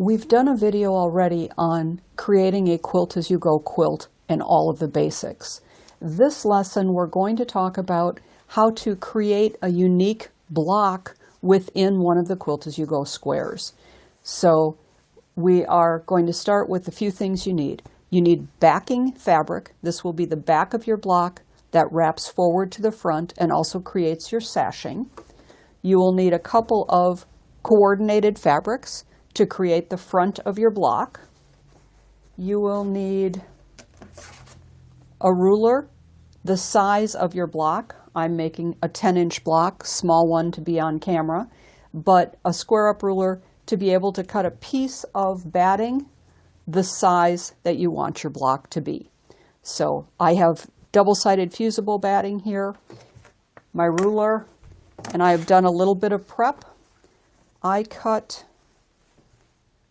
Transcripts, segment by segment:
We've done a video already on creating a Quilt As You Go quilt and all of the basics. This lesson we're going to talk about how to create a unique block within one of the Quilt As You Go squares. So we are going to start with a few things you need. You need backing fabric. This will be the back of your block that wraps forward to the front and also creates your sashing. You will need a couple of coordinated fabrics to create the front of your block. You will need a ruler the size of your block. I'm making a 10-inch block, small one to be on camera, but a square up ruler to be able to cut a piece of batting the size that you want your block to be. So I have double-sided fusible batting here, my ruler, and I have done a little bit of prep. I cut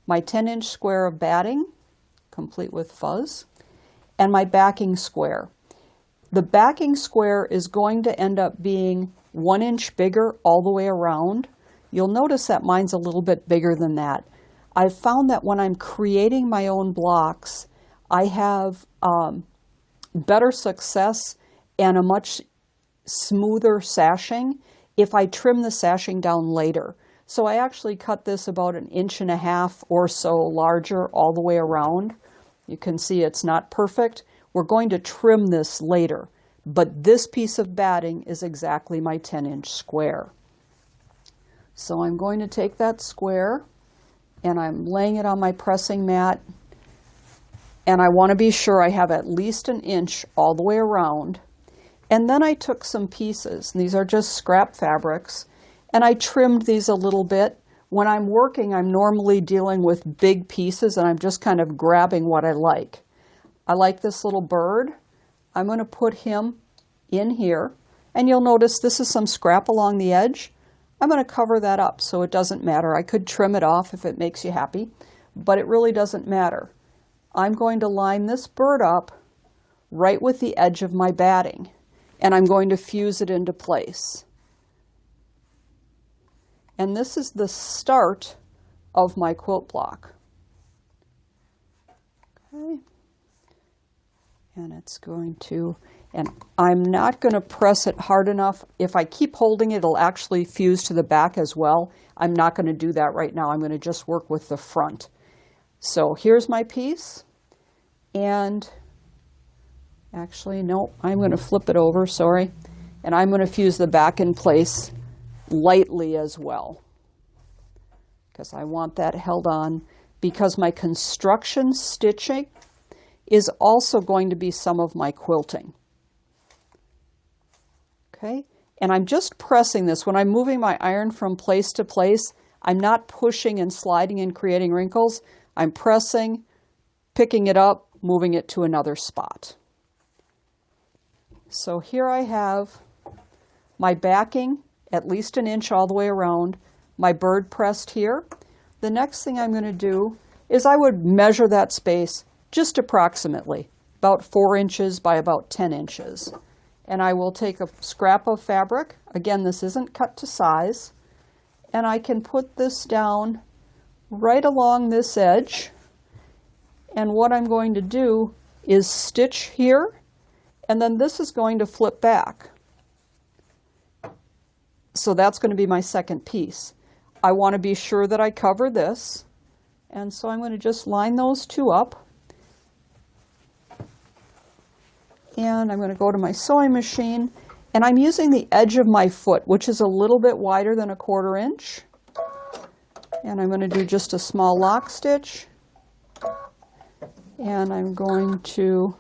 my 10-inch square of batting, complete with fuzz, and my backing square. The backing square is going to end up being 1 inch bigger all the way around. You'll notice that mine's a little bit bigger than that. I've found that when I'm creating my own blocks, I have better success and a much smoother sashing if I trim the sashing down later. So I actually cut this about 1.5 inches or so larger all the way around. You can see it's not perfect. We're going to trim this later, but this piece of batting is exactly my 10-inch square. So I'm going to take that square and I'm laying it on my pressing mat, and I want to be sure I have at least 1 inch all the way around. And then I took some pieces, and these are just scrap fabrics, and I trimmed these a little bit. When I'm working, I'm normally dealing with big pieces, and I'm just kind of grabbing what I like. I like this little bird. I'm going to put him in here, and you'll notice this is some scrap along the edge. I'm going to cover that up so it doesn't matter. I could trim it off if it makes you happy, but it really doesn't matter. I'm going to line this bird up right with the edge of my batting, and I'm going to fuse it into place. And this is the start of my quilt block. Okay. And it's going to, and I'm not going to press it hard enough. If I keep holding it, it'll actually fuse to the back as well. I'm not going to do that right now. I'm going to just work with the front. So here's my piece. And actually, no, I'm going to flip it over, sorry. And I'm going to fuse the back in place lightly as well, because I want that held on, because my construction stitching is also going to be some of my quilting. Okay, and I'm just pressing this. When I'm moving my iron from place to place, I'm not pushing and sliding and creating wrinkles. I'm pressing, picking it up, moving it to another spot. So here I have my backing at least 1 inch all the way around, my bird pressed here. The next thing I'm going to do is I would measure that space just approximately, about 4 inches by about 10 inches. And I will take a scrap of fabric, again this isn't cut to size, and I can put this down right along this edge. And what I'm going to do is stitch here, and then this is going to flip back. So that's going to be my second piece. I want to be sure that I cover this, and so I'm going to just line those two up. And I'm going to go to my sewing machine, and I'm using the edge of my foot, which is a little bit wider than 1/4 inch. And I'm going to do just a small lock stitch. And I'm going to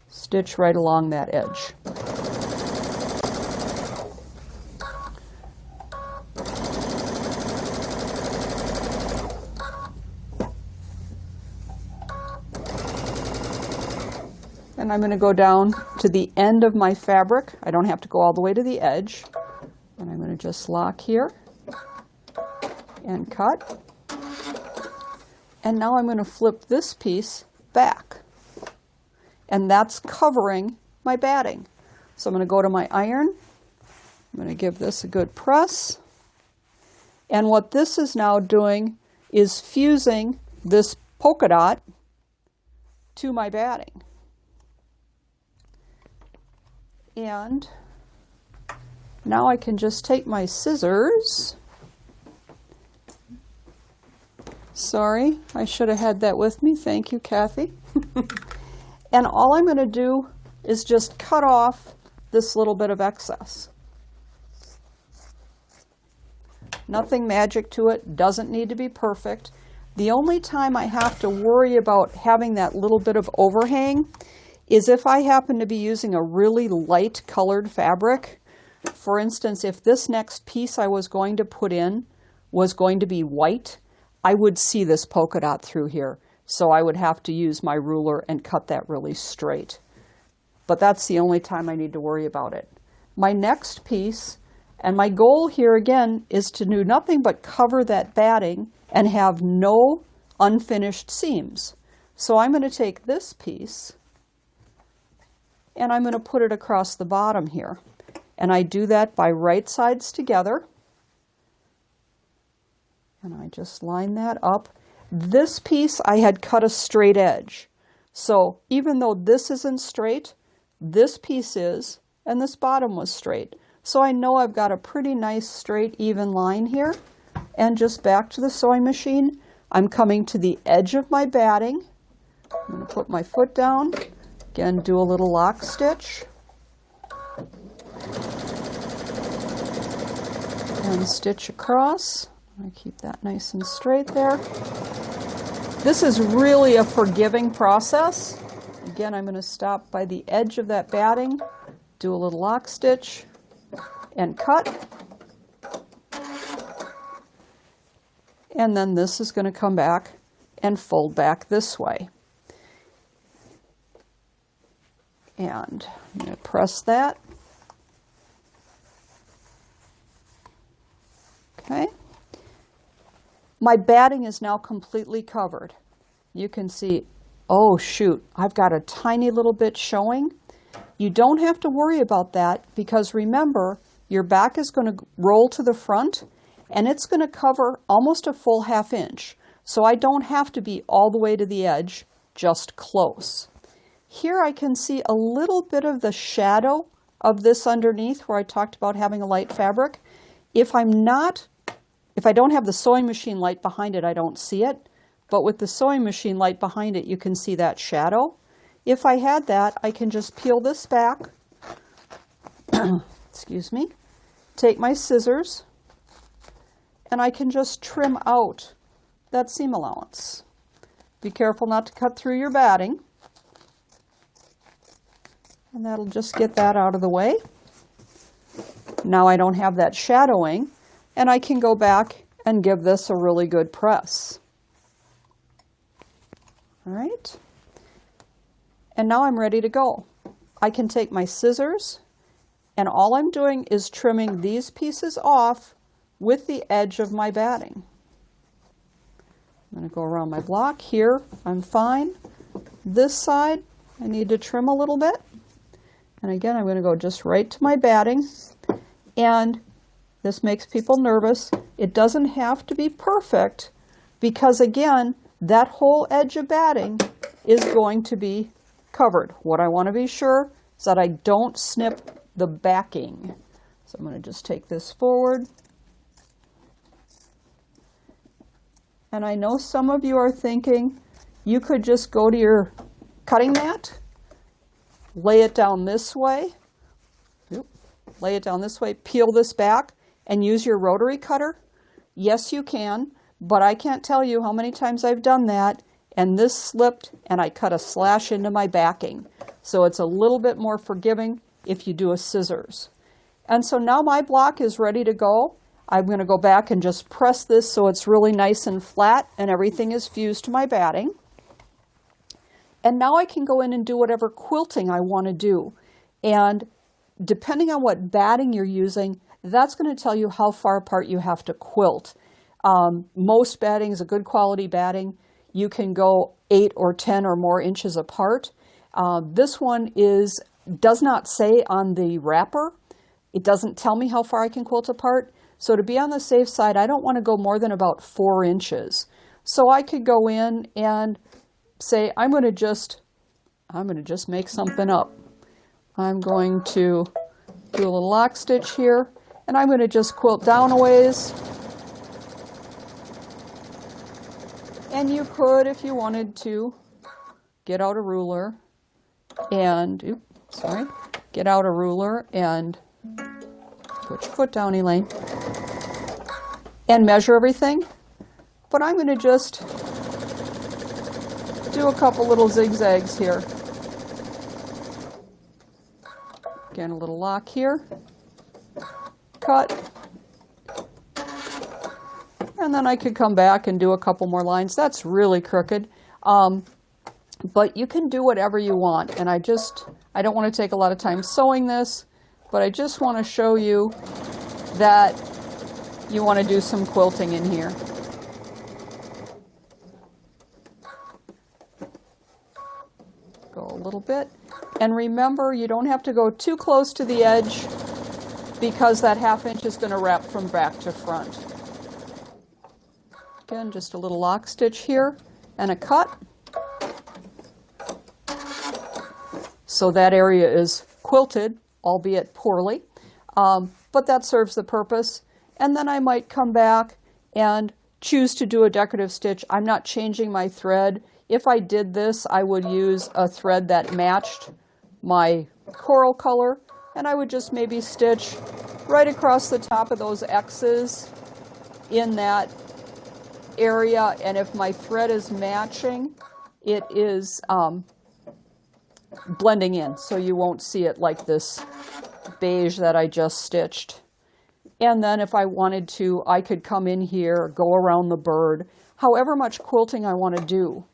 stitch right along that edge. And I'm going to go down to the end of my fabric. I don't have to go all the way to the edge. And I'm going to just lock here and cut. And now I'm going to flip this piece back. And that's covering my batting. So I'm going to go to my iron. I'm going to give this a good press. And what this is now doing is fusing this polka dot to my batting. And now I can just take my scissors. Sorry, I should have had that with me. Thank you, Kathy. And all I'm going to do is just cut off this little bit of excess. Nothing magic to it, doesn't need to be perfect. The only time I have to worry about having that little bit of overhang is if I happen to be using a really light colored fabric. For instance, if this next piece I was going to put in was going to be white, I would see this polka dot through here. So I would have to use my ruler and cut that really straight. But that's the only time I need to worry about it. My next piece, and my goal here again, is to do nothing but cover that batting and have no unfinished seams. So I'm going to take this piece and I'm going to put it across the bottom here. And I do that by right sides together. And I just line that up. This piece I had cut a straight edge. So even though this isn't straight, this piece is, and this bottom was straight. So I know I've got a pretty nice straight even line here. And just back to the sewing machine, I'm coming to the edge of my batting. I'm going to put my foot down, again do a little lock stitch. And stitch across. I keep that nice and straight there. This is really a forgiving process. Again, I'm going to stop by the edge of that batting, do a little lock stitch, and cut. And then this is going to come back and fold back this way. And I'm going to press that. Okay. My batting is now completely covered. You can see, oh shoot, I've got a tiny little bit showing. You don't have to worry about that because remember, your back is going to roll to the front and it's going to cover almost a full ½ inch. So I don't have to be all the way to the edge, just close. Here I can see a little bit of the shadow of this underneath where I talked about having a light fabric. If I don't have the sewing machine light behind it, I don't see it. But with the sewing machine light behind it, you can see that shadow. If I had that, I can just peel this back, excuse me, take my scissors, and I can just trim out that seam allowance. Be careful not to cut through your batting. And that'll just get that out of the way. Now I don't have that shadowing, and I can go back and give this a really good press. All right. And now I'm ready to go. I can take my scissors, and all I'm doing is trimming these pieces off with the edge of my batting. I'm going to go around my block here. I'm fine. This side, I need to trim a little bit. And again, I'm going to go just right to my batting. And this makes people nervous. It doesn't have to be perfect because, again, that whole edge of batting is going to be covered. What I want to be sure is that I don't snip the backing. So I'm going to just take this forward. And I know some of you are thinking you could just go to your cutting mat, lay it down this way, peel this back, and use your rotary cutter. Yes, you can, but I can't tell you how many times I've done that, and this slipped, and I cut a slash into my backing. So it's a little bit more forgiving if you do a scissors. And so now my block is ready to go. I'm going to go back and just press this so it's really nice and flat, and everything is fused to my batting. And now I can go in and do whatever quilting I want to do. And depending on what batting you're using, that's going to tell you how far apart you have to quilt. Most batting is a good quality batting. You can go 8 or 10 or more inches apart. This one does not say on the wrapper. It doesn't tell me how far I can quilt apart. So to be on the safe side, I don't want to go more than about 4 inches. So I could go in and say, I'm going to just make something up. I'm going to do a little lock stitch here, and I'm going to just quilt down a ways. And you could, if you wanted to, get out a ruler and, get out a ruler and put your foot down, Elaine, and measure everything. But I'm going to just do a couple little zigzags here. Again, a little lock here, cut, and then I could come back and do a couple more lines. That's really crooked, but you can do whatever you want. And I don't want to take a lot of time sewing this, but I just want to show you that you want to do some quilting in here. Go a little bit. And remember, you don't have to go too close to the edge because that 1/2 inch is going to wrap from back to front. Again, just a little lock stitch here and a cut. So that area is quilted, albeit poorly, but that serves the purpose. And then I might come back and choose to do a decorative stitch. I'm not changing my thread. If I did this, I would use a thread that matched my coral color, and I would just maybe stitch right across the top of those X's in that area. And if my thread is matching, it is blending in, so you won't see it like this beige that I just stitched. And then if I wanted to, I could come in here, go around the bird, however much quilting I want to do.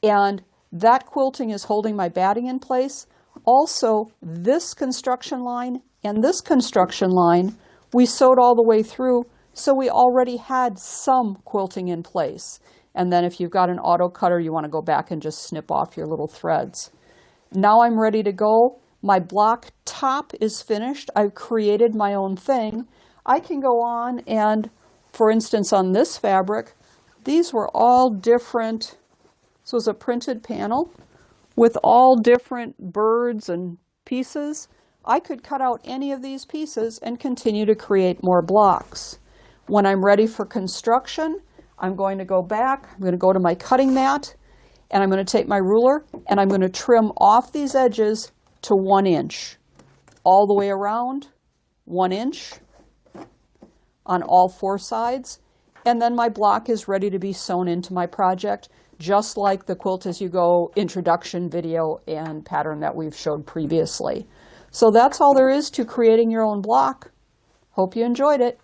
And that quilting is holding my batting in place. Also, this construction line and this construction line, we sewed all the way through, so we already had some quilting in place. And then if you've got an auto cutter, you want to go back and just snip off your little threads. Now I'm ready to go. My block top is finished. I've created my own thing. I can go on and, for instance, on this fabric, these were all different. This was a printed panel with all different birds and pieces. I could cut out any of these pieces and continue to create more blocks. When I'm ready for construction, I'm going to go back. I'm going to go to my cutting mat, and I'm going to take my ruler and I'm going to trim off these edges to 1 inch. All the way around, 1 inch on all 4 sides. And then my block is ready to be sewn into my project, just like the Quilt As You Go introduction video and pattern that we've showed previously. So that's all there is to creating your own block. Hope you enjoyed it.